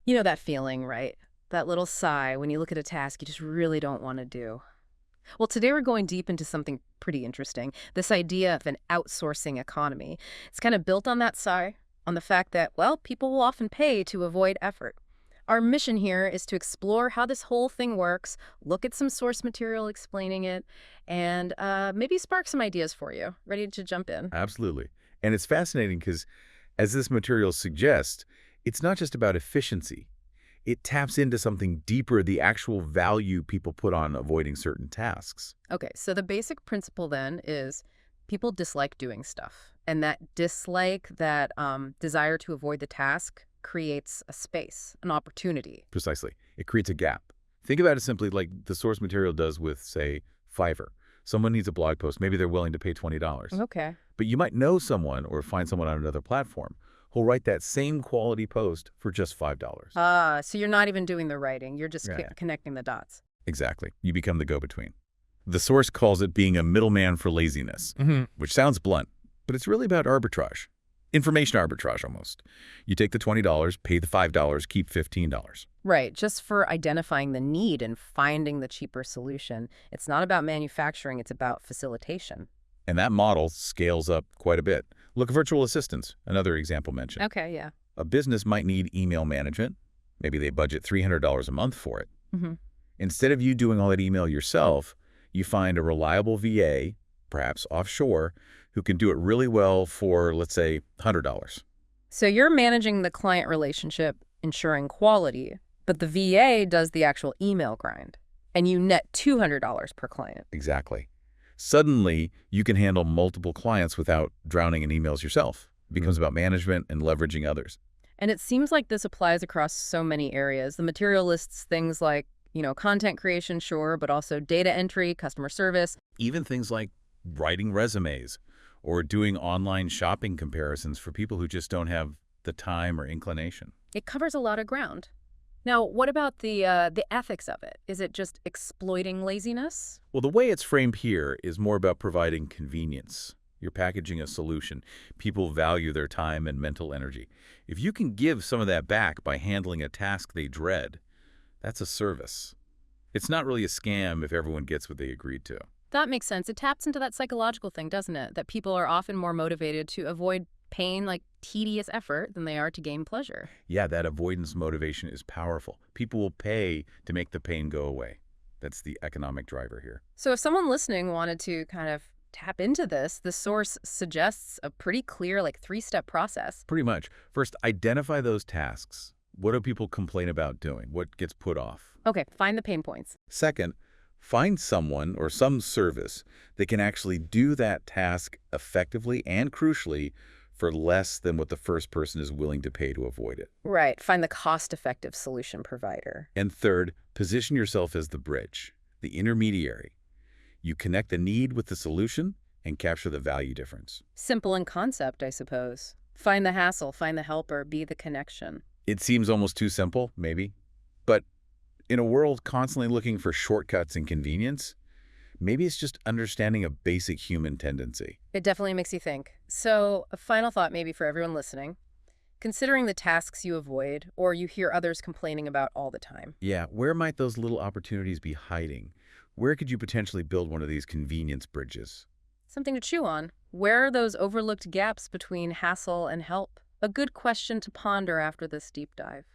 You know that feeling, right? That little sigh when you look at a task you just really don't want to do. Well, today we're going deep into something pretty interesting, this idea of an outsourcing economy. It's kind of built on that sigh, on the fact that, well, people will often pay to avoid effort. Our mission here is to explore how this whole thing works, look at some source material explaining it, and maybe spark some ideas for you. Ready to jump in? Absolutely. And it's fascinating because, as this material suggests, it's not just about efficiency. It taps into something deeper, the actual value people put on avoiding certain tasks. Okay, so the basic principle then is people dislike doing stuff. And that dislike, that desire to avoid the task creates a space, an opportunity. Precisely. It creates a gap. Think about it simply like the source material does with, say, Fiverr. Someone needs a blog post. Maybe they're willing to pay $20. Okay. But you might know someone or find someone on another platform who'll write that same quality post for just $5. So you're not even doing the writing. You're just Yeah. connecting the dots. Exactly. You become the go-between. The source calls it being a middleman for laziness, which sounds blunt, but it's really about arbitrage. Information arbitrage, almost. You take the $20, pay the $5, keep $15. Right, just for identifying the need and finding the cheaper solution. It's not about manufacturing, it's about facilitation. And that model scales up quite a bit. Look at virtual assistants, another example mentioned. Okay, yeah. A business might need email management. Maybe they budget $300 a month for it. hmm Instead of you doing all that email yourself, you find a reliable VA, perhaps offshore, who can do it really well for, let's say, $100. So you're managing the client relationship, ensuring quality, but the VA does the actual email grind, and you net $200 per client. Exactly. Suddenly, you can handle multiple clients without drowning in emails yourself. It becomes about management and leveraging others. And it seems like this applies across so many areas. The material lists things like, content creation, sure, but also data entry, customer service. Even things like writing resumes or doing online shopping comparisons for people who just don't have the time or inclination. It covers a lot of ground. Now, what about the ethics of it? Is it just exploiting laziness? Well, the way it's framed here is more about providing convenience. You're packaging a solution. People value their time and mental energy. If you can give some of that back by handling a task they dread, that's a service. It's not really a scam if everyone gets what they agreed to. That makes sense. It taps into that psychological thing, doesn't it? That people are often more motivated to avoid pain, like tedious effort, than they are to gain pleasure. Yeah, that avoidance motivation is powerful. People will pay to make the pain go away. That's the economic driver here. So if someone listening wanted to kind of tap into this, the source suggests a pretty clear, like, three-step process. Pretty much. First, identify those tasks. What do people complain about doing? What gets put off? Okay, find the pain points. Second, find someone or some service that can actually do that task effectively and crucially for less than what the first person is willing to pay to avoid it. Right, find the cost-effective solution provider. And third, position yourself as the bridge, the intermediary. You connect the need with the solution and capture the value difference. Simple in concept, I suppose. Find the hassle, find the helper, be the connection. It seems almost too simple, maybe. But in a world constantly looking for shortcuts and convenience, maybe it's just understanding a basic human tendency. It definitely makes you think. So, a final thought maybe for everyone listening. Considering the tasks you avoid or you hear others complaining about all the time. Yeah, where might those little opportunities be hiding? Where could you potentially build one of these convenience bridges? Something to chew on. Where are those overlooked gaps between hassle and help? A good question to ponder after this deep dive.